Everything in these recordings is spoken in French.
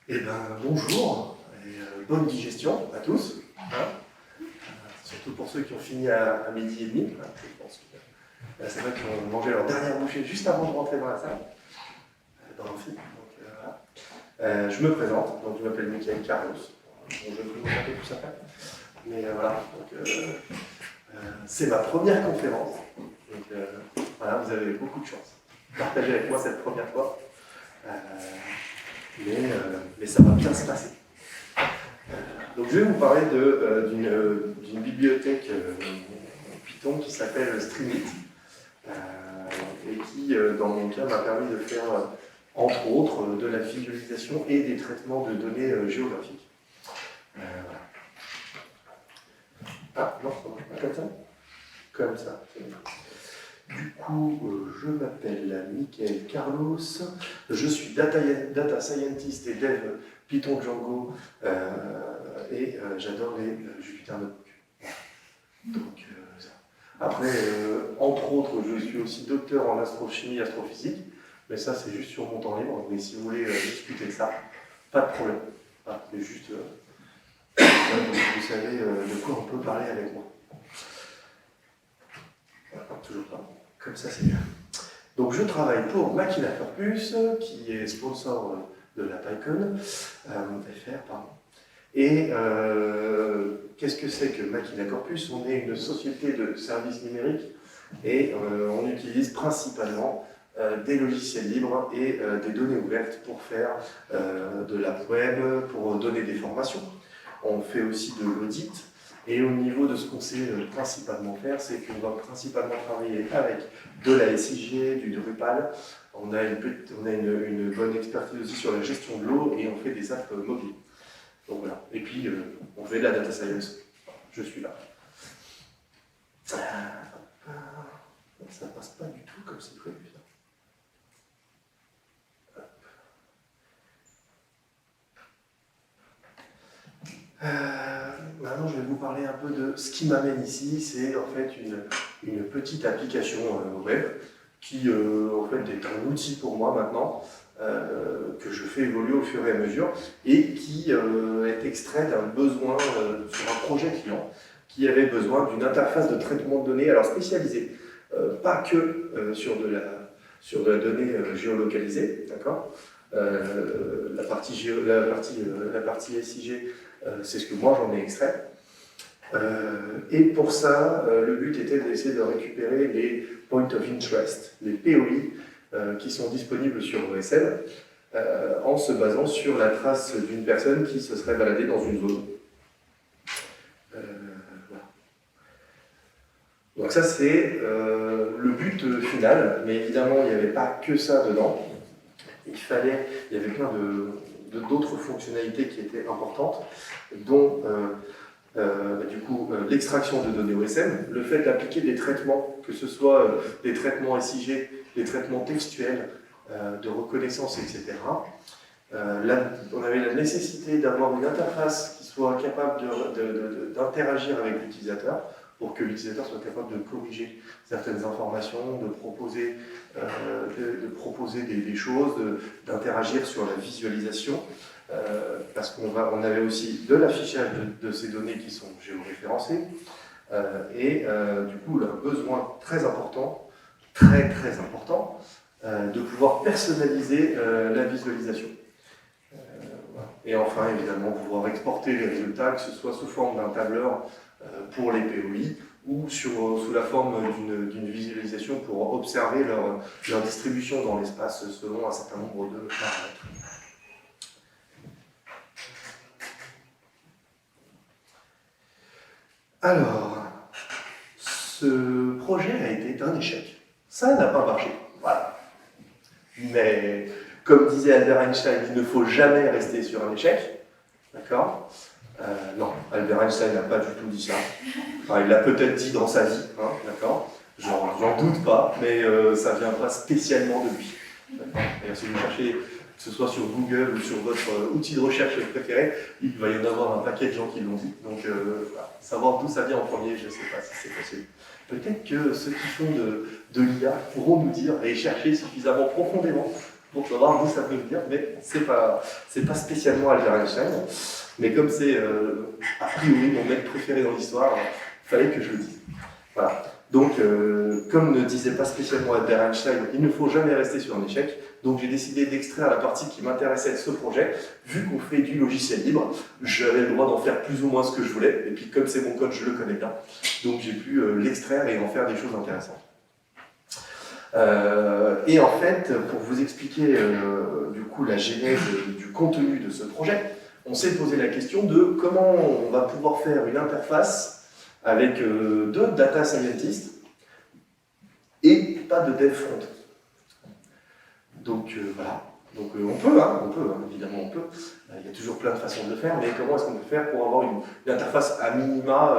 Eh bien, bonjour et bonne digestion à tous, hein. Surtout pour ceux qui ont fini à midi et demi. Hein, je pense que c'est vrai qu'ils ont mangé leur dernière bouchée juste avant de rentrer dans la salle, dans l'amphi. Voilà. Je me présente, donc je m'appelle Michael Carlos. Bon, je vais vous montrer tout ça après. Mais voilà, c'est ma première conférence. Donc voilà, vous avez beaucoup de chance. Partagez avec moi cette première fois. Mais ça va bien se passer. Donc je vais vous parler d'une bibliothèque Python qui s'appelle Streamlit et qui, dans mon cas, m'a permis de faire, entre autres, de la visualisation et des traitements de données géographiques. Voilà. Ah non, ça marche pas comme ça. Comme ça. Du coup, je m'appelle Michael Carlos, je suis data scientist et dev Python Django et j'adore les Jupyter Notebook. Donc, après, entre autres, je suis aussi docteur en astrochimie, astrophysique, mais ça c'est juste sur mon temps libre, mais si vous voulez discuter de ça, pas de problème. Voilà, c'est juste, vous savez de quoi on peut parler avec moi. Voilà, toujours pas. Comme ça, c'est bien. Donc, je travaille pour Machina Corpus, qui est sponsor de la PyCon, FR, pardon. Et qu'est-ce que c'est que Machina Corpus? On est une société de services numériques et on utilise principalement des logiciels libres et des données ouvertes pour faire de la web, pour donner des formations. On fait aussi de l'audit. Et au niveau de ce qu'on sait principalement faire, c'est qu'on va principalement travailler avec de la SIG, du Drupal. On a une bonne expertise aussi sur la gestion de l'eau et on fait des apps mobiles. Donc voilà. Et puis, on fait de la data science. Je suis là. Ça passe pas du tout comme c'est prévu, ça. Maintenant, je vais vous parler un peu de ce qui m'amène ici. C'est en fait une petite application web qui en fait est un outil pour moi maintenant, que je fais évoluer au fur et à mesure et qui est extrait d'un besoin sur un projet client qui avait besoin d'une interface de traitement de données, alors spécialisée, pas que sur de la donnée géolocalisée, d'accord. La partie SIG, c'est ce que moi j'en ai extrait. Et pour ça, le but était d'essayer de récupérer les Point of Interest, les POI, qui sont disponibles sur OSM, en se basant sur la trace d'une personne qui se serait baladée dans une zone. Voilà. Donc ça c'est le but final, mais évidemment il n'y avait pas que ça dedans. Il y avait plein d'autres fonctionnalités qui étaient importantes, dont du coup l'extraction de données OSM, le fait d'appliquer des traitements, que ce soit des traitements SIG, des traitements textuels, de reconnaissance, etc. Là, on avait la nécessité d'avoir une interface qui soit capable d'interagir avec l'utilisateur, pour que l'utilisateur soit capable de corriger certaines informations, de proposer des choses, d'interagir sur la visualisation, parce qu'on avait aussi de l'affichage de ces données qui sont géoréférencées, et du coup, un besoin très important, très important, de pouvoir personnaliser la visualisation. Voilà. Et enfin, évidemment, pouvoir exporter les résultats, que ce soit sous forme d'un tableur pour les POI, ou sous la forme d'une visualisation pour observer leur distribution dans l'espace selon un certain nombre de paramètres. Alors, ce projet a été un échec. Ça n'a pas marché. Voilà. Mais, comme disait Albert Einstein, il ne faut jamais rester sur un échec. D'accord ? Non, Albert Einstein n'a pas du tout dit ça. Enfin, il l'a peut-être dit dans sa vie, hein, d'accord ? J'en doute pas, mais ça ne vient pas spécialement de lui. Et si vous cherchez, que ce soit sur Google ou sur votre outil de recherche préféré, il va y en avoir un paquet de gens qui l'ont dit. Donc, voilà. Savoir d'où ça vient en premier, je ne sais pas si c'est possible. Peut-être que ceux qui font de l'IA pourront nous dire et chercher suffisamment profondément pour savoir d'où ça peut venir, mais c'est pas spécialement Albert Einstein. Mais comme c'est a priori mon mec préféré dans l'histoire, il fallait que je le dise. Voilà. Donc, comme ne disait pas spécialement Albert Einstein, il ne faut jamais rester sur un échec. Donc j'ai décidé d'extraire la partie qui m'intéressait de ce projet. Vu qu'on fait du logiciel libre, j'avais le droit d'en faire plus ou moins ce que je voulais. Et puis comme c'est mon code, je le connais bien. Donc j'ai pu l'extraire et en faire des choses intéressantes. Et en fait, pour vous expliquer du coup la genèse du contenu de ce projet, on s'est posé la question de comment on va pouvoir faire une interface avec deux data scientists et pas de dev front. Donc voilà, donc on peut, évidemment on peut. Il y a toujours plein de façons de le faire, mais comment est-ce qu'on peut faire pour avoir une interface à minima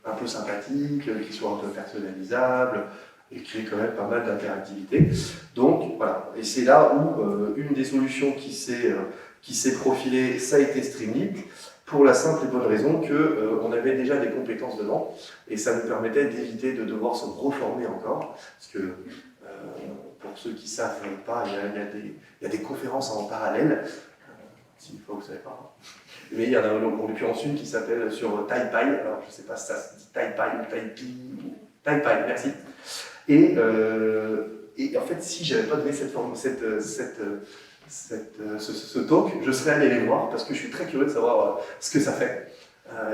un peu sympathique, qui soit un peu personnalisable, et qui ait quand même pas mal d'interactivité. Donc voilà, et c'est là où une des solutions qui s'est profilée, ça a été Streamlit, pour la simple et bonne raison qu'on avait déjà des compétences dedans, et ça nous permettait d'éviter de devoir se reformer encore, parce que pour ceux qui ne savent pas, il y a des conférences en parallèle, s'il faut, vous ne savez pas. Mais il y en a en l'occurrence une qui s'appelle sur TaiPi, alors je ne sais pas si ça se dit TaiPi ou Taipi, TaiPi, merci. Et en fait, si je n'avais pas donné ce talk, je serais allé les voir parce que je suis très curieux de savoir ce que ça fait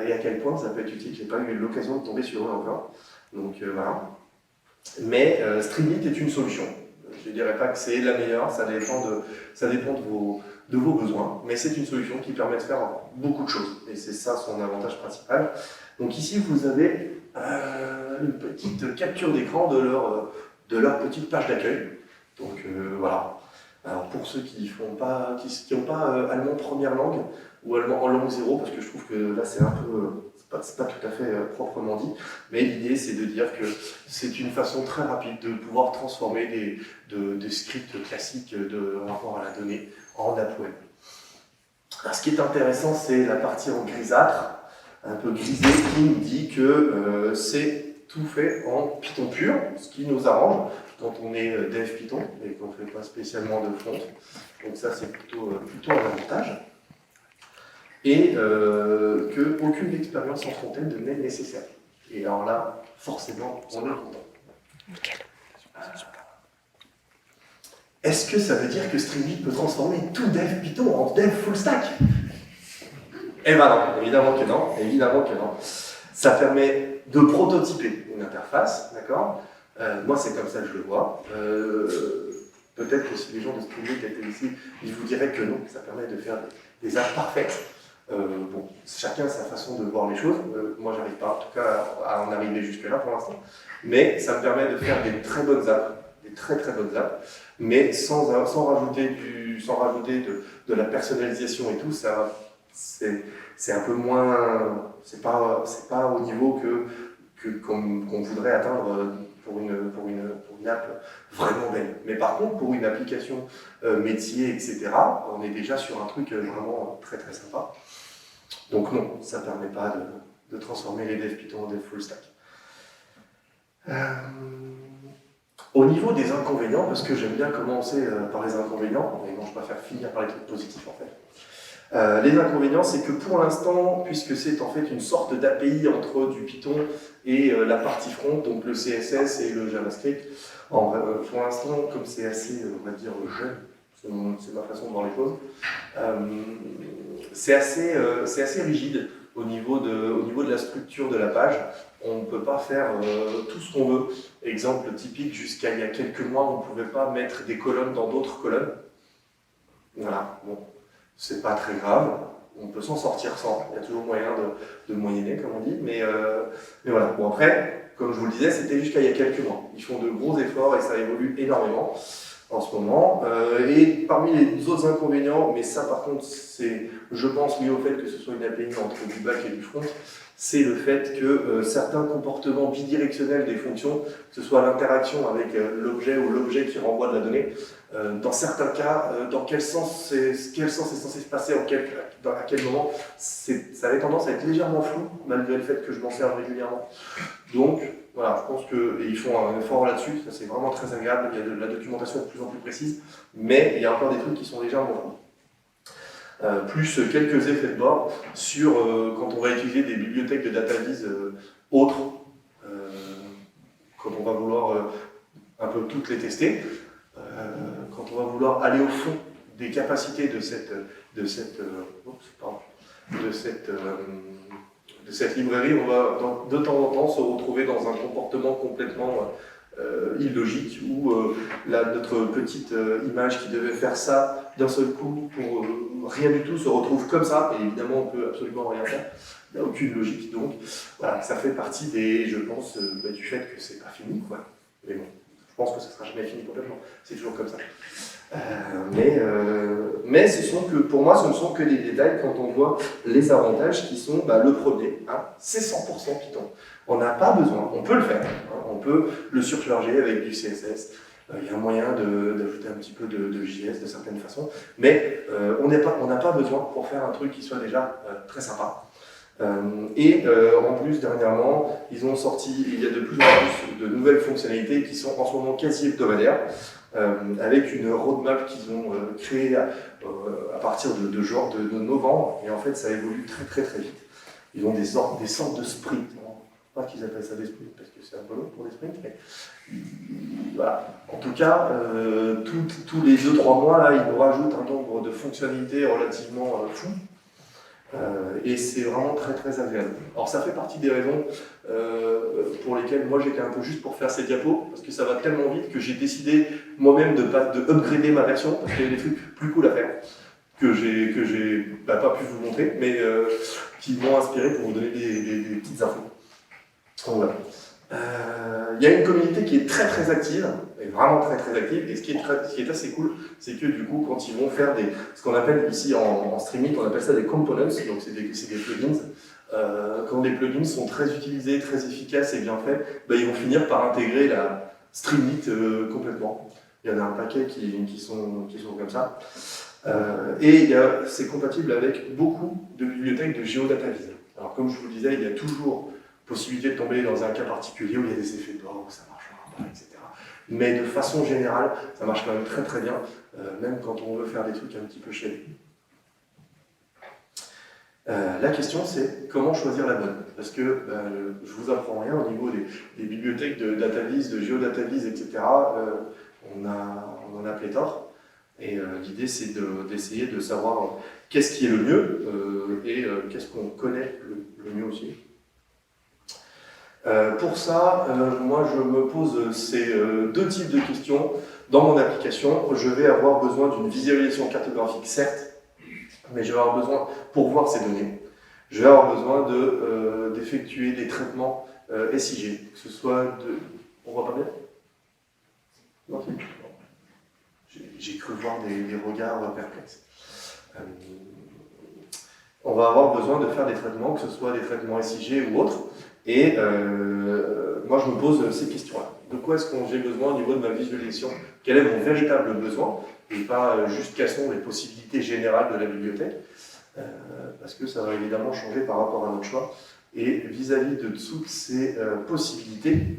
et à quel point ça peut être utile. Je n'ai pas eu l'occasion de tomber sur eux encore. Donc voilà. Mais Streamlit est une solution. Je ne dirais pas que c'est la meilleure, ça dépend de vos besoins, mais c'est une solution qui permet de faire beaucoup de choses. Et c'est ça son avantage principal. Donc ici, vous avez une petite capture d'écran de leur petite page d'accueil. Donc voilà. Alors pour ceux qui n'ont pas allemand première langue ou allemand en langue zéro, parce que je trouve que là c'est un peu, c'est pas tout à fait proprement dit, mais l'idée c'est de dire que c'est une façon très rapide de pouvoir transformer des scripts classiques de rapport à la donnée en app web. Alors, ce qui est intéressant, c'est la partie en grisâtre, un peu grisée, qui nous dit que c'est tout fait en Python pur, ce qui nous arrange quand on est dev Python et qu'on ne fait pas spécialement de front. Donc ça, c'est plutôt un avantage. Et qu'aucune expérience en front-end n'est nécessaire. Et alors là, forcément, on est content. Est-ce que ça veut dire que Streamlit peut transformer tout dev Python en dev full stack? Eh ben non, évidemment que non, Ça permet de prototyper une interface, d'accord? Moi, c'est comme ça que je le vois. Peut-être que si les gens de Streamlit étaient ici, ils vous diraient que non, que ça permet de faire des apps parfaites. Bon, chacun a sa façon de voir les choses. Moi, j'arrive pas, en tout cas, à en arriver jusque-là pour l'instant. Mais ça me permet de faire des très bonnes apps, des très très bonnes apps, mais sans rajouter de la personnalisation et tout. Ça, c'est un peu moins, c'est pas au niveau qu'on voudrait atteindre pour une app vraiment belle. Mais par contre, pour une application métier, etc., on est déjà sur un truc vraiment très très sympa. Donc non, ça ne permet pas de transformer les devs Python en dev full stack. Au niveau des inconvénients, parce que j'aime bien commencer par les inconvénients, mais non, je préfère finir par les trucs positifs en fait. Les inconvénients, c'est que pour l'instant, puisque c'est en fait une sorte d'API entre du Python et la partie front, donc le CSS et le JavaScript, pour l'instant, comme c'est assez, on va dire, jeune, c'est ma façon de voir les choses, c'est assez rigide au niveau de la structure de la page. On ne peut pas faire tout ce qu'on veut. Exemple typique, jusqu'à il y a quelques mois, on ne pouvait pas mettre des colonnes dans d'autres colonnes. Voilà, bon. C'est pas très grave, on peut s'en sortir sans, il y a toujours moyen de moyenner comme on dit, mais voilà. Bon après, comme je vous le disais, c'était jusqu'à il y a quelques mois. Ils font de gros efforts et ça évolue énormément en ce moment. Et parmi les autres inconvénients, mais ça par contre c'est, je pense, lié au fait que ce soit une API entre du back et du front, c'est le fait que certains comportements bidirectionnels des fonctions, que ce soit l'interaction avec l'objet ou l'objet qui renvoie de la donnée, dans certains cas, dans quel sens est censé se passer, à quel moment, ça avait tendance à être légèrement flou, malgré le fait que je m'en sers régulièrement. Donc, voilà, je pense qu'ils font un effort là-dessus, ça c'est vraiment très agréable, il y a de la documentation de plus en plus précise, mais il y a encore des trucs qui sont légèrement flous. Plus quelques effets de bord sur quand on va utiliser des bibliothèques de DataVis autres, quand on va vouloir un peu toutes les tester, quand on va vouloir aller au fond des capacités de cette librairie, on va de temps en temps se retrouver dans un comportement complètement illogique où notre petite image qui devait faire ça d'un seul coup pour rien du tout se retrouve comme ça, et évidemment on peut absolument rien faire, il n'y a aucune logique, donc voilà, ça fait partie je pense, du fait que c'est pas fini, quoi. Mais bon, je pense que ça sera jamais fini complètement, c'est toujours comme ça. Mais pour moi, ce ne sont que des détails quand on voit les avantages qui sont le premier, hein, c'est 100% Python. On n'a pas besoin, on peut le faire, hein, on peut le surcharger avec du CSS, il y a un moyen d'ajouter un petit peu de JS de certaines façons, mais on n'a pas besoin pour faire un truc qui soit déjà très sympa. En plus, dernièrement, ils ont sorti, il y a de plus en plus de nouvelles fonctionnalités qui sont en ce moment quasi hebdomadaires, avec une roadmap qu'ils ont créée à partir de novembre, et en fait ça évolue très très très vite. Ils ont des sortes de sprints, pas qu'ils appellent ça des sprints parce que c'est un peu long pour des sprints, mais voilà. En tout cas, tous les 2-3 mois, là, ils nous rajoutent un nombre de fonctionnalités relativement fou. Et c'est vraiment très très agréable. Alors ça fait partie des raisons pour lesquelles moi j'étais un peu juste pour faire ces diapos, parce que ça va tellement vite que j'ai décidé moi-même de upgrader ma version, parce qu'il y a des trucs plus cool à faire, que j'ai pas pu vous montrer, mais qui m'ont inspiré pour vous donner des petites infos. Donc voilà. Il y a une communauté qui est très très active, et vraiment très très active, et ce qui est assez cool, c'est que du coup, quand ils vont faire ce qu'on appelle ici en streaming, on appelle ça des components, donc c'est des plugins. Quand les plugins sont très utilisés, très efficaces et bien faits, ils vont finir par intégrer la Streamlit complètement. Il y en a un paquet qui sont comme ça. Et c'est compatible avec beaucoup de bibliothèques de GeoDataVis. Alors comme je vous le disais, il y a toujours possibilité de tomber dans un cas particulier où il y a des effets de bord, où ça marchera pas, etc. Mais de façon générale, ça marche quand même très très bien, même quand on veut faire des trucs un petit peu chelés. La question c'est comment choisir la bonne, parce que je vous apprends rien au niveau des bibliothèques de DataVis, de GeoDataVis, etc. On en a pléthore, et l'idée c'est d'essayer de savoir qu'est-ce qui est le mieux et qu'est-ce qu'on connaît le mieux aussi. Pour ça, moi je me pose ces deux types de questions. Dans mon application, je vais avoir besoin d'une visualisation cartographique, certes, mais je vais avoir besoin, pour voir ces données, je vais avoir besoin d'effectuer des traitements SIG, que ce soit de... On voit pas bien? Non, c'est bon. J'ai cru voir des regards perplexes. On va avoir besoin de faire des traitements, que ce soit des traitements SIG ou autres, et moi je me pose ces questions-là. De quoi est-ce que j'ai besoin au niveau de ma visualisation? Quel est mon véritable besoin? Et pas juste quelles sont les possibilités générales de la bibliothèque, parce que ça va évidemment changer par rapport à notre choix. Et vis-à-vis de toutes ces possibilités,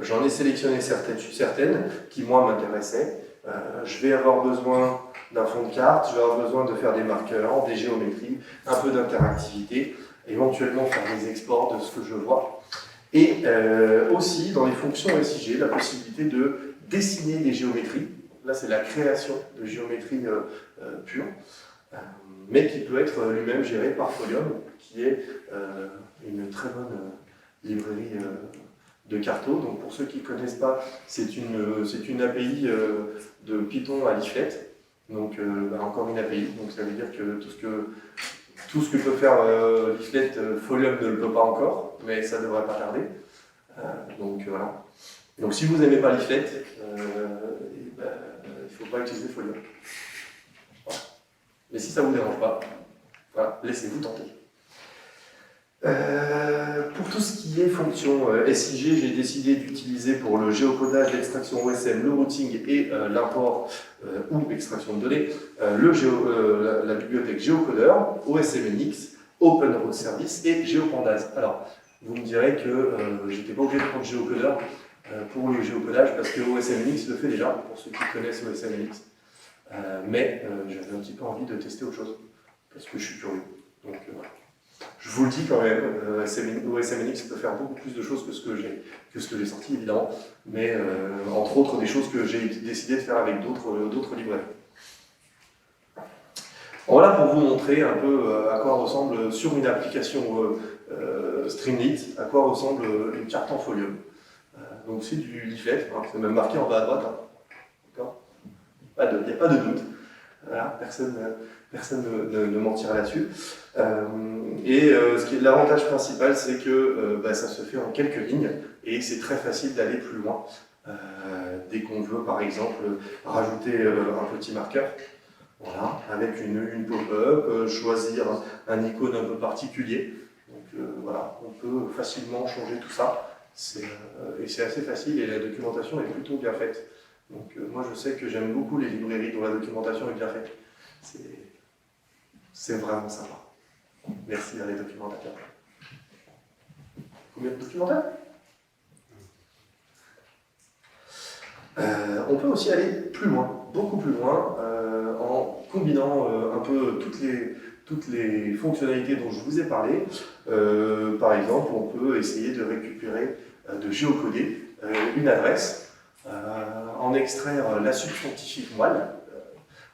j'en ai sélectionné certaines qui, moi, m'intéressaient. Je vais avoir besoin d'un fond de carte, je vais avoir besoin de faire des marqueurs, des géométries, un peu d'interactivité, éventuellement faire des exports de ce que je vois. Et aussi, dans les fonctions SIG, la possibilité de dessiner des géométries. Là, c'est la création de géométrie pure, mais qui peut être lui-même géré par Folium, qui est une très bonne librairie de Carto. Donc pour ceux qui ne connaissent pas, c'est une API de Python à Leaflet. Donc encore une API, donc ça veut dire que tout ce que peut faire Leaflet, Folium ne le peut pas encore, mais ça ne devrait pas tarder. Donc voilà. Donc si vous n'aimez pas Leaflet, il ne faut pas utiliser Folium. Voilà. Mais si ça ne vous dérange pas, voilà, laissez-vous tenter. Pour tout ce qui est fonction SIG, j'ai décidé d'utiliser pour le géocodage, l'extraction OSM, le routing et l'import ou extraction de données, la bibliothèque GeoCoder, OSMNX, Open Road Service et GeoPandas. Alors, vous me direz que j'étais pas obligé de prendre GeoCoder pour le géocodage parce que OSMNX le fait déjà, pour ceux qui connaissent OSMNX. Mais j'avais un petit peu envie de tester autre chose parce que je suis curieux. Donc, voilà. Je vous le dis quand même, OSMNX peut faire beaucoup plus de choses que ce que j'ai sorti, évidemment, mais entre autres des choses que j'ai décidé de faire avec d'autres librairies. Voilà pour vous montrer un peu à quoi ressemble sur une application Streamlit, à quoi ressemble une carte en folium. Donc c'est du leaflet, hein, c'est même marqué en bas à droite. Hein. D'accord ? Il n'y a pas de doute. Voilà, personne ne mentira là-dessus. L'avantage principal, c'est que ça se fait en quelques lignes et c'est très facile d'aller plus loin. Dès qu'on veut, par exemple, rajouter un petit marqueur, voilà, avec une pop-up, choisir un icône un peu particulier. Donc voilà, on peut facilement changer tout ça. Et c'est assez facile et la documentation est plutôt bien faite. Donc moi je sais que j'aime beaucoup les librairies dont la documentation est bien faite. C'est vraiment sympa. Merci à les documentateurs. Combien de documentaires ? On peut aussi aller plus loin, beaucoup plus loin, en combinant un peu toutes les fonctionnalités dont je vous ai parlé. Par exemple, on peut essayer de récupérer, de géocoder une adresse, en extraire la substantifique moelle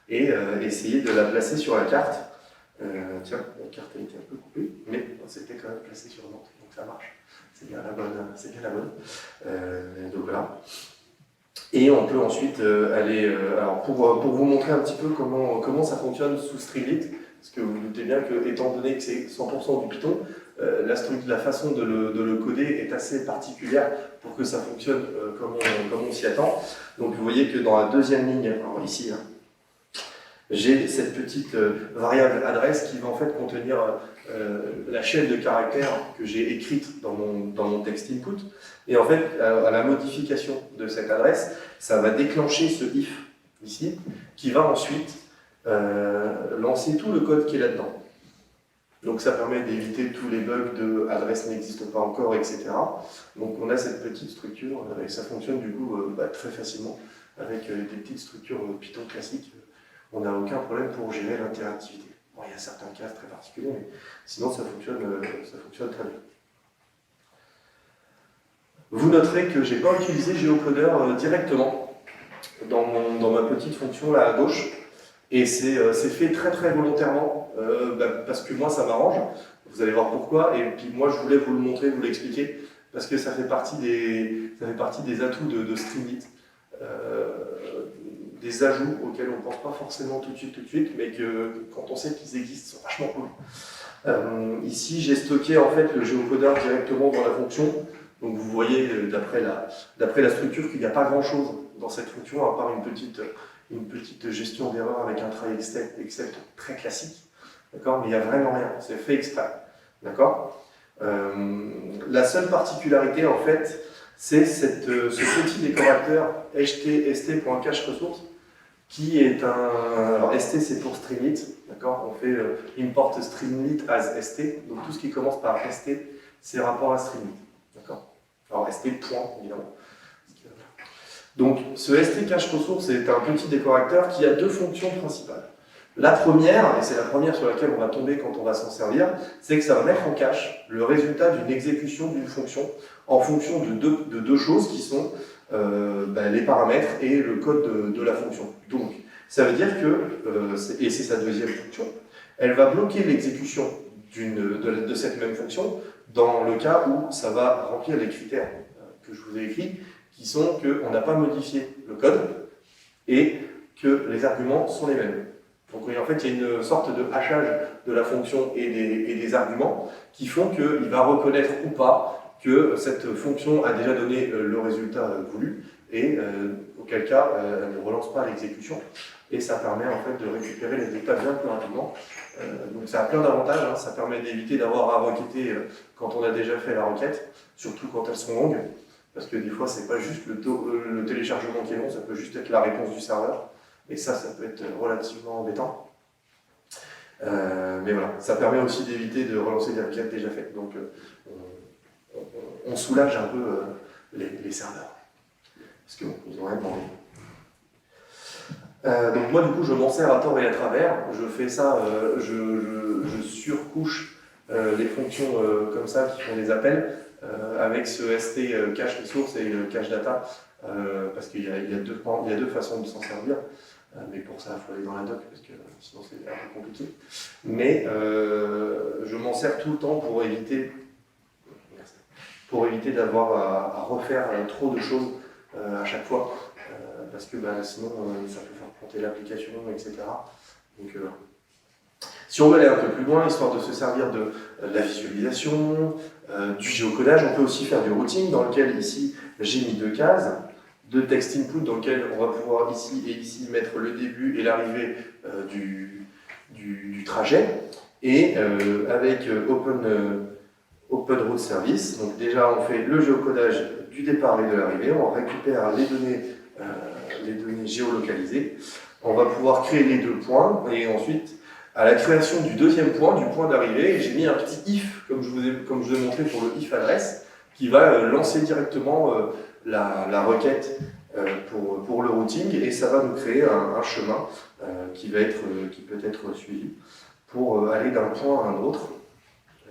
et essayer de la placer sur la carte. Tiens, la carte a été un peu coupée, mais c'était quand même placé sur Nantes, donc ça marche. C'est bien la bonne. Donc voilà. Et on peut ensuite aller. Alors pour vous montrer un petit peu comment ça fonctionne sous Streamlit, parce que vous vous doutez bien que, étant donné que c'est 100% du Python, la façon de le coder est assez particulière pour que ça fonctionne comme on s'y attend. Donc vous voyez que dans la deuxième ligne, alors ici, hein, j'ai cette petite variable adresse qui va en fait contenir la chaîne de caractères que j'ai écrite dans mon texte input. Et en fait, à la modification de cette adresse, ça va déclencher ce if ici, qui va ensuite lancer tout le code qui est là-dedans. Donc ça permet d'éviter tous les bugs de adresse n'existe pas encore, etc. Donc on a cette petite structure et ça fonctionne du coup très facilement avec des petites structures Python classiques. On n'a aucun problème pour gérer l'interactivité. Bon, il y a certains cas très particuliers, mais sinon ça fonctionne très bien. Vous noterez que je n'ai pas utilisé GeoCoder directement dans ma petite fonction là à gauche. Et c'est fait très très volontairement, parce que moi ça m'arrange. Vous allez voir pourquoi. Et puis moi je voulais vous le montrer, vous l'expliquer, parce que ça fait partie des atouts de Streamlit. Des ajouts auxquels on ne pense pas forcément tout de suite, mais que quand on sait qu'ils existent, sont vachement cool. Ici, j'ai stocké en fait le géocoder directement dans la fonction. Donc vous voyez, d'après la structure, qu'il n'y a pas grand-chose dans cette fonction, à part une petite gestion d'erreur avec un try except très classique. D'accord ? Mais il n'y a vraiment rien, c'est fait exprès. D'accord ? La seule particularité, en fait, c'est ce petit décorateur ht.st.cache-ressource qui est alors ST c'est pour Streamlit, d'accord ? On fait import Streamlit as ST, donc tout ce qui commence par ST, c'est rapport à Streamlit, d'accord ? Alors ST point, évidemment. Donc ce ST cache-ressource est un petit décorateur qui a deux fonctions principales. La première, et c'est la première sur laquelle on va tomber quand on va s'en servir, c'est que ça va mettre en cache le résultat d'une exécution d'une fonction en fonction de deux choses qui sont les paramètres et le code de la fonction. Donc, ça veut dire que, et c'est sa deuxième fonction, elle va bloquer l'exécution de cette même fonction dans le cas où ça va remplir les critères que je vous ai écrits, qui sont qu'on n'a pas modifié le code et que les arguments sont les mêmes. Donc en fait, il y a une sorte de hachage de la fonction et des arguments qui font qu'il va reconnaître ou pas que cette fonction a déjà donné le résultat voulu et auquel cas, elle ne relance pas l'exécution. Et ça permet en fait de récupérer les résultats bien plus rapidement. Donc ça a plein d'avantages, hein. Ça permet d'éviter d'avoir à requêter quand on a déjà fait la requête, surtout quand elles sont longues, parce que des fois c'est pas juste le téléchargement qui est long, ça peut juste être la réponse du serveur, et ça peut être relativement embêtant. Mais voilà, ça permet aussi d'éviter de relancer des requêtes déjà faites, donc on soulage un peu les serveurs, parce qu'ils ont rien demandé. Donc moi du coup je m'en sers à tort et à travers, je fais ça, je surcouche les fonctions comme ça qui font des appels avec ce ST cache resource et cache data parce qu'il y a deux façons de s'en servir, mais pour ça il faut aller dans la doc parce que sinon c'est un peu compliqué. Mais je m'en sers tout le temps pour éviter d'avoir à refaire trop de choses à chaque fois. Parce que sinon ça peut faire planter l'application, etc. Donc, si on veut aller un peu plus loin, histoire de se servir de la visualisation, du géocodage, on peut aussi faire du routing dans lequel ici j'ai mis 2 cases, de text input dans lequel on va pouvoir ici et ici mettre le début et l'arrivée du trajet, et avec Open Route Service, donc déjà on fait le géocodage du départ et de l'arrivée, on récupère les données géolocalisées, on va pouvoir créer les 2 points, et ensuite, à la création du deuxième point, du point d'arrivée, j'ai mis un petit if, comme je vous ai montré pour le if adresse, qui va lancer directement la requête pour le routing, et ça va nous créer un chemin qui peut être suivi pour aller d'un point à un autre,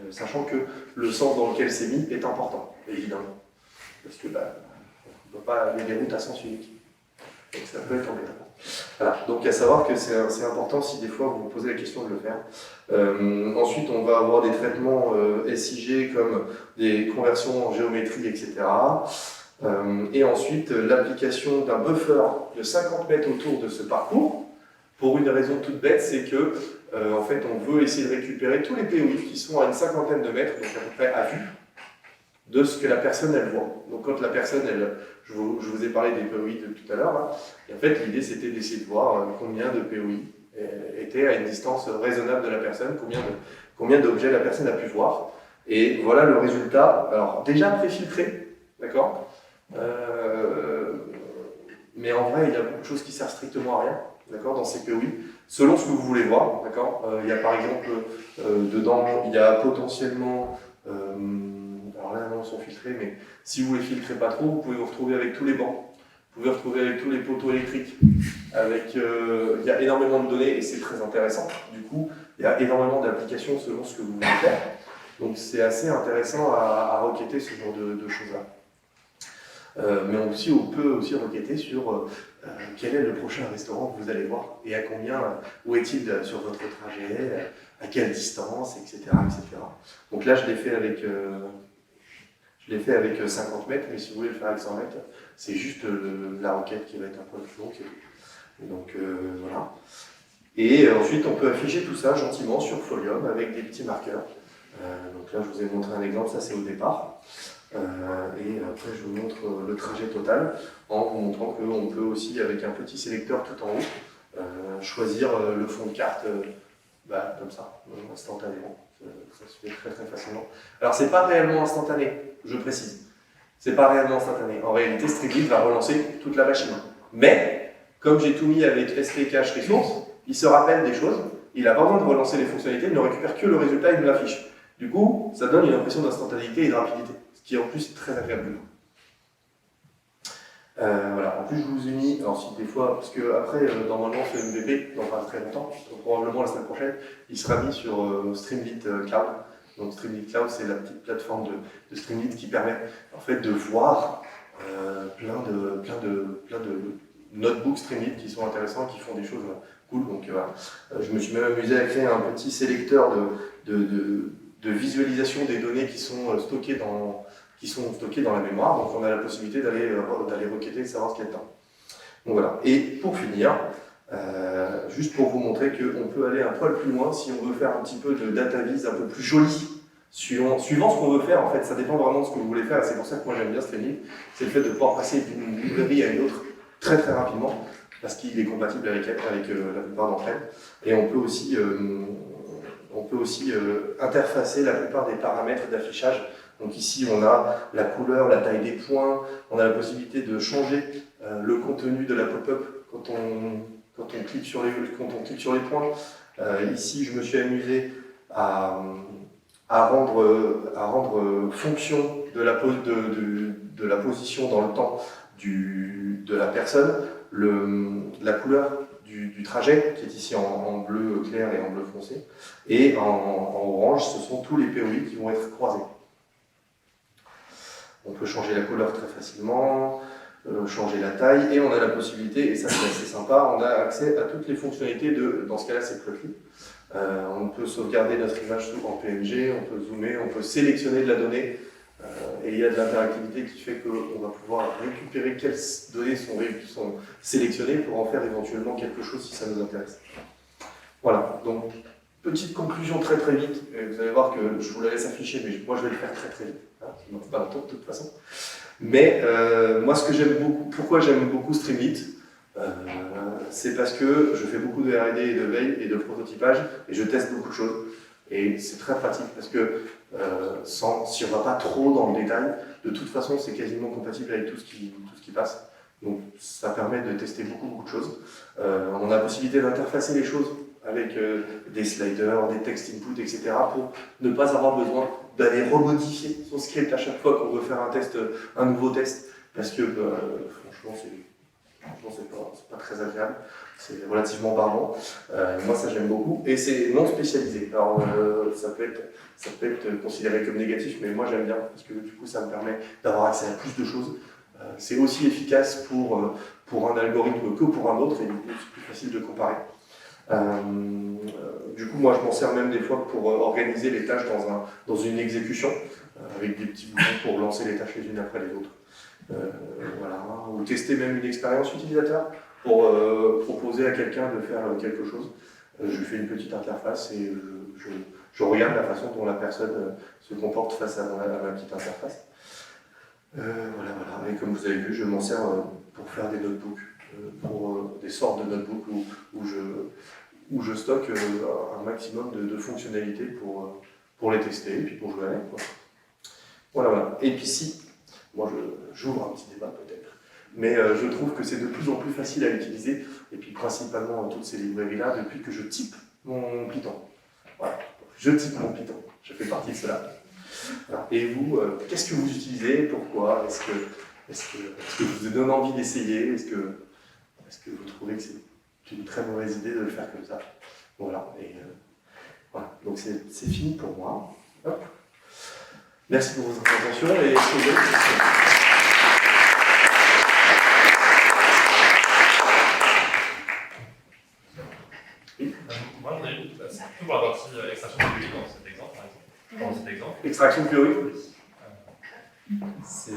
sachant que le sens dans lequel c'est mis est important, évidemment, parce que on ne peut pas aller des routes à sens unique. Donc ça peut être embêtant. Voilà. Donc à savoir que c'est important si des fois vous vous posez la question de le faire. Ensuite, on va avoir des traitements SIG comme des conversions en géométrie, etc. Et ensuite, l'application d'un buffer de 50 mètres autour de ce parcours, pour une raison toute bête, c'est que en fait, on veut essayer de récupérer tous les POI qui sont à une cinquantaine de mètres, donc à peu près à vue, de ce que la personne elle voit. Donc quand la personne, je vous ai parlé des POI de tout à l'heure, et en fait l'idée c'était d'essayer de voir combien de POI étaient à une distance raisonnable de la personne, combien d'objets la personne a pu voir. Et voilà le résultat, alors déjà préfiltré, d'accord, mais en vrai il y a beaucoup de choses qui servent strictement à rien, d'accord, dans ces POI, selon ce que vous voulez voir, d'accord. Il y a par exemple, dedans, il y a potentiellement alors là, non, ils sont filtrés, mais si vous ne les filtrez pas trop, vous pouvez vous retrouver avec tous les bancs. Vous pouvez vous retrouver avec tous les poteaux électriques. Il y a énormément de données et c'est très intéressant. Du coup, il y a énormément d'applications selon ce que vous voulez faire. Donc c'est assez intéressant à requêter ce genre de choses-là. Mais on peut aussi requêter sur quel est le prochain restaurant que vous allez voir et à combien, où est-il sur votre trajet, à quelle distance, etc. Donc là, je l'ai fait avec 50 mètres, mais si vous voulez le faire avec 100 mètres, c'est juste la requête qui va être un peu plus longue. Donc voilà. Et ensuite, on peut afficher tout ça gentiment sur Folium avec des petits marqueurs. Donc là, je vous ai montré un exemple, ça c'est au départ. Et après, je vous montre le trajet total en vous montrant qu'on peut aussi, avec un petit sélecteur tout en haut, choisir le fond de carte comme ça, instantanément. Ça se fait très très facilement. Alors, c'est pas réellement instantané, je précise. C'est pas réellement instantané. En réalité, Streamlit va relancer toute la machine. Mais, comme j'ai tout mis avec ST Cache Resource, il se rappelle des choses, il n'a pas besoin de relancer les fonctionnalités, il ne récupère que le résultat et il me l'affiche. Du coup, ça donne une impression d'instantanéité et de rapidité, ce qui en plus est très agréable. Voilà. En plus, je vous ai mis, alors si des fois, parce que après, normalement, ce MVP, dans pas très longtemps, donc probablement la semaine prochaine, il sera mis sur Streamlit Cloud. Donc Streamlit Cloud, c'est la petite plateforme de Streamlit qui permet en fait de voir plein de notebooks Streamlit qui sont intéressants, qui font des choses cool. Donc voilà. Je me suis même amusé à créer un petit sélecteur de visualisation des données qui sont stockées dans la mémoire, donc on a la possibilité d'aller requêter et de savoir ce qu'il y a dedans. Donc voilà. Et pour finir, juste pour vous montrer qu'on peut aller un poil plus loin si on veut faire un petit peu de data viz un peu plus joli suivant ce qu'on veut faire, en fait, ça dépend vraiment de ce que vous voulez faire, et c'est pour ça que moi j'aime bien Streamlit, c'est le fait de pouvoir passer d'une librairie à une autre très très rapidement, parce qu'il est compatible avec la plupart d'entre elles, et on peut aussi interfacer la plupart des paramètres d'affichage. Donc ici on a la couleur, la taille des points, on a la possibilité de changer le contenu de la pop-up quand on clique sur les points. Ici je me suis amusé à rendre fonction de la position dans le temps de la personne la couleur du trajet, qui est ici en bleu clair et en bleu foncé, et en orange, ce sont tous les POI qui vont être croisés. On peut changer la couleur très facilement, changer la taille, et on a la possibilité, et ça c'est assez sympa, on a accès à toutes les fonctionnalités dans ce cas-là c'est Plotly. On peut sauvegarder notre image en PNG, on peut zoomer, on peut sélectionner de la donnée, et il y a de l'interactivité qui fait qu'on va pouvoir récupérer quelles données sont sélectionnées pour en faire éventuellement quelque chose si ça nous intéresse. Voilà, donc petite conclusion très très vite, et vous allez voir que je vous la laisse afficher, mais moi je vais le faire très très vite, hein, sinon c'est pas le temps de toute façon. Mais moi ce que j'aime beaucoup, pourquoi j'aime beaucoup Streamlit, c'est parce que je fais beaucoup de R&D et de veille et de prototypage, et je teste beaucoup de choses. Et c'est très pratique parce que si on ne va pas trop dans le détail, de toute façon c'est quasiment compatible avec tout ce qui passe. Donc ça permet de tester beaucoup de choses. On a la possibilité d'interfacer les choses avec des sliders, des text input, etc. pour ne pas avoir besoin d'aller remodifier son script à chaque fois qu'on veut faire un nouveau test. Parce que franchement c'est pas très agréable, c'est relativement barbant. Moi ça j'aime beaucoup, et c'est non spécialisé. Alors ça peut être considéré comme négatif, mais moi j'aime bien, parce que du coup ça me permet d'avoir accès à plus de choses. C'est aussi efficace pour un algorithme que pour un autre, et du coup c'est plus facile de comparer. Du coup moi je m'en sers même des fois pour organiser les tâches dans une exécution, avec des petits boutons pour lancer les tâches les unes après les autres. Voilà. Ou tester même une expérience utilisateur pour proposer à quelqu'un de faire quelque chose. Je fais une petite interface et je regarde la façon dont la personne se comporte face à ma petite interface. Voilà. Et comme vous avez vu, je m'en sers pour faire des notebooks, pour des sortes de notebooks où je stocke un maximum de fonctionnalités pour les tester et puis pour jouer avec, quoi. Voilà. Et puis si, moi j'ouvre un petit débat peut-être, mais je trouve que c'est de plus en plus facile à utiliser, et puis principalement toutes ces librairies-là, depuis que je type mon Python. Voilà, je type mon Python, je fais partie de cela. Voilà. Et vous, qu'est-ce que vous utilisez? Pourquoi? Est-ce que vous donne envie d'essayer? Est-ce que vous trouvez que c'est une très mauvaise idée de le faire comme ça? Voilà, voilà. Donc c'est fini pour moi. Hop. Merci pour votre attention et est-ce que vous avez des questions? Oui. Moi j'en ai une, c'est plutôt pour la partie extraction de POI dans cet exemple, par exemple. Extraction de POI. Je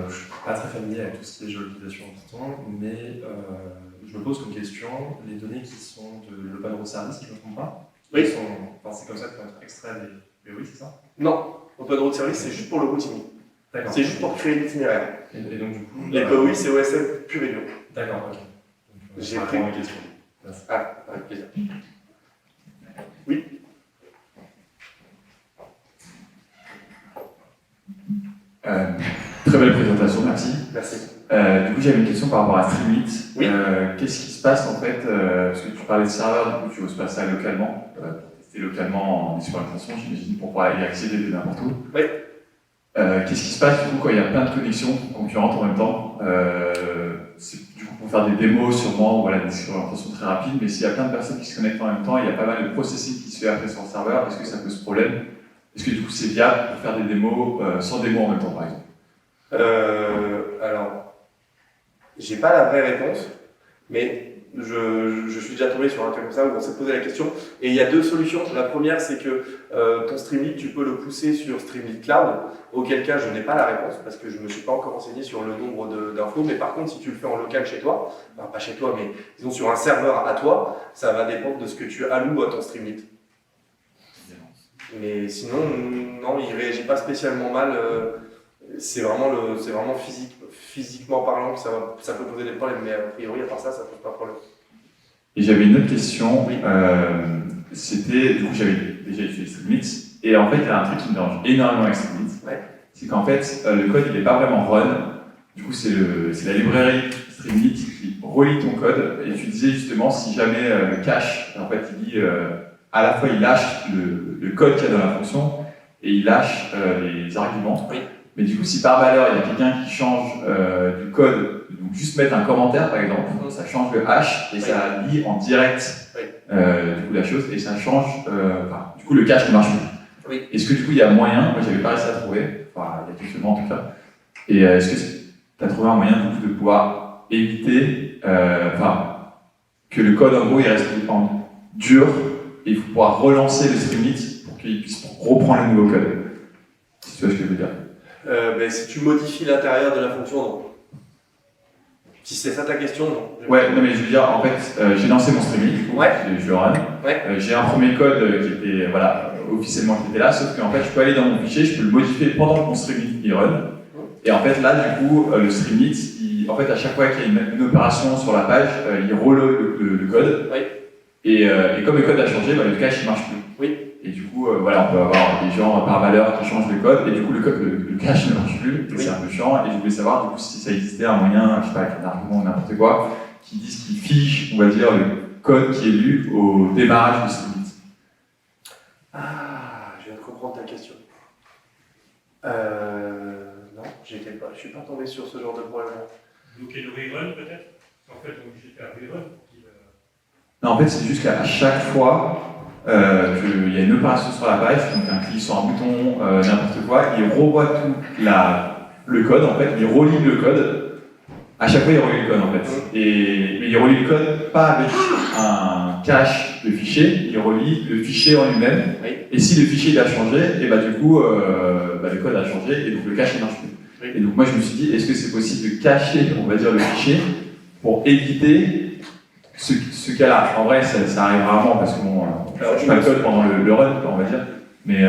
ne suis pas très familier avec tout ce qui est géolocalisation en Python, mais je me pose comme question, les données qui sont de l'open road service, si je ne me trompe pas, oui. C'est comme ça que vont être extraits des POI, c'est ça? Non, open road service c'est juste pour le routing. C'est juste pour créer l'itinéraire. Et donc du coup... Les POI c'est OSM pur et dur. D'accord, ok. J'ai pris une question. Merci. Ah, avec plaisir. Oui. Très belle présentation, merci. Merci. Du coup, j'avais une question par rapport à Streamlit. Oui. Qu'est-ce qui se passe en fait, parce que tu parlais de serveur, du coup tu oses passer ça localement, tester localement en expérimentation, j'imagine, pour pouvoir y accéder de n'importe où. Oui. Qu'est-ce qui se passe du coup quand il y a plein de connexions concurrentes en même temps? C'est du coup pour faire des démos sûrement, voilà, des expérimentations très rapides, mais s'il y a plein de personnes qui se connectent en même temps, il y a pas mal de processing qui se fait après sur le serveur, est-ce que ça pose problème? Est-ce que du coup c'est viable pour faire des démos sans démo en même temps par exemple? Alors, j'ai pas la vraie réponse, mais je suis déjà tombé sur un cas comme ça où on s'est posé la question, et il y a deux solutions. La première, c'est que ton Streamlit, tu peux le pousser sur Streamlit Cloud, auquel cas je n'ai pas la réponse, parce que je ne me suis pas encore renseigné sur le nombre d'infos, mais par contre, si tu le fais en local chez toi, enfin pas chez toi, mais disons sur un serveur à toi, ça va dépendre de ce que tu alloues à ton Streamlit. Mais sinon, non, il réagit pas spécialement mal. C'est vraiment physiquement parlant que ça peut poser des problèmes, mais a priori, à part ça pose pas de problème. Et j'avais une autre question. Oui. C'était, du coup, j'avais déjà utilisé Streamlit, et en fait, il y a un truc qui me dérange énormément avec Streamlit. Ouais. C'est qu'en fait, le code, il n'est pas vraiment run. Du coup, c'est la librairie Streamlit qui relie ton code, et tu disais justement, si jamais le cache, en fait, il dit, à la fois, il lâche le code qu'il y a dans la fonction, et il lâche les arguments. Oui. Mais du coup, si par malheur, il y a quelqu'un qui change du code, donc juste mettre un commentaire, par exemple, ça change le hash, et ça lit en direct du coup, la chose, et ça change, du coup, le cache ne marche plus. Oui. Est-ce que du coup, il y a moyen, moi, j'avais pas réussi à trouver, enfin, il y a quelques mois en tout cas, et est-ce que tu as trouvé un moyen du coup, de pouvoir éviter, que le code, en gros, il reste en dur, et il faut pouvoir relancer le Streamlit pour qu'il puisse reprendre le nouveau code. Si tu vois ce que je veux dire. Si tu modifies l'intérieur de la fonction, non. Si c'est ça ta question, non. Ouais, non mais je veux dire, en fait, j'ai lancé mon Streamlit, du coup, je le run. Ouais. J'ai un premier code qui était, officiellement qui était là, sauf qu'en fait, je peux aller dans mon fichier, je peux le modifier pendant que mon Streamlit il run. Et en fait, là, du coup, le Streamlit, en fait, à chaque fois qu'il y a une opération sur la page, il reload le code. Oui. Et comme le code a changé, le cache il marche plus. Oui. Et du coup, on peut avoir des gens par malheur qui changent le code, et du coup, le cache ne marche plus, et c'est un peu chiant. Et je voulais savoir, du coup, si ça existait un moyen, je sais pas, avec un argument ou n'importe quoi, qui dise qu'il fiche, on va dire, le code qui est lu au démarrage du Streamlit. Ah, je viens de comprendre ta question. Non, je suis pas tombé sur ce genre de problème-là. Bloquer le rerun peut-être. En fait, on est obligé de faire rerun pour qu'il. Non, en fait, c'est juste qu'à chaque fois qu'il y a une opération sur la page, donc un clic sur un bouton, n'importe quoi, il revoit tout le code, en fait, il relit le code. À chaque fois, il relit le code, en fait. Mais il relit le code pas avec un cache de fichier, il relit le fichier en lui-même. Oui. Et si le fichier il a changé, et du coup, le code a changé, et donc le cache ne marche plus. Oui. Et donc moi, je me suis dit, est-ce que c'est possible de cacher, on va dire, le fichier pour éviter ce cas-là? En vrai, ça arrive rarement parce que je fais le code pendant le run, on va dire. Mais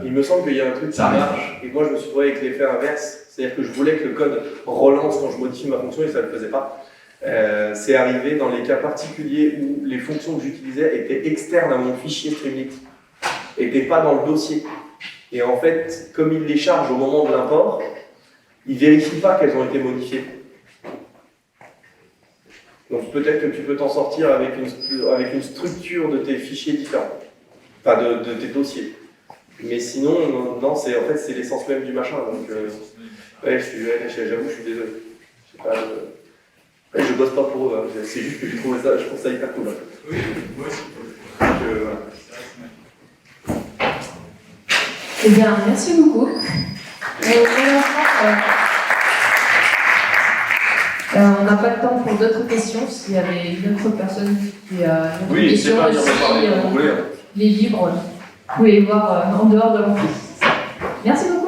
il me semble qu'il y a un truc qui ça arrive. marche, et moi je me suis trouvé avec l'effet inverse, c'est-à-dire que je voulais que le code relance quand je modifie ma fonction et ça ne le faisait pas. C'est arrivé dans les cas particuliers où les fonctions que j'utilisais étaient externes à mon fichier Streamlit, n'étaient pas dans le dossier. Et en fait, comme il les charge au moment de l'import, il ne vérifie pas qu'elles ont été modifiées. Donc peut-être que tu peux t'en sortir avec une structure de tes fichiers différents, enfin de tes dossiers. Mais sinon, non, c'est l'essence même du machin. Donc, j'avoue, je suis désolé. Je bosse pas pour eux, hein. C'est juste que je trouve ça hyper cool. Oui, moi aussi. Voilà. Eh bien, merci beaucoup. On n'a pas de temps pour d'autres questions. S'il y avait une autre personne qui a une question c'est pas aussi, bien de parler, vous voulez. les livres, vous pouvez voir en dehors de l'office. Merci beaucoup.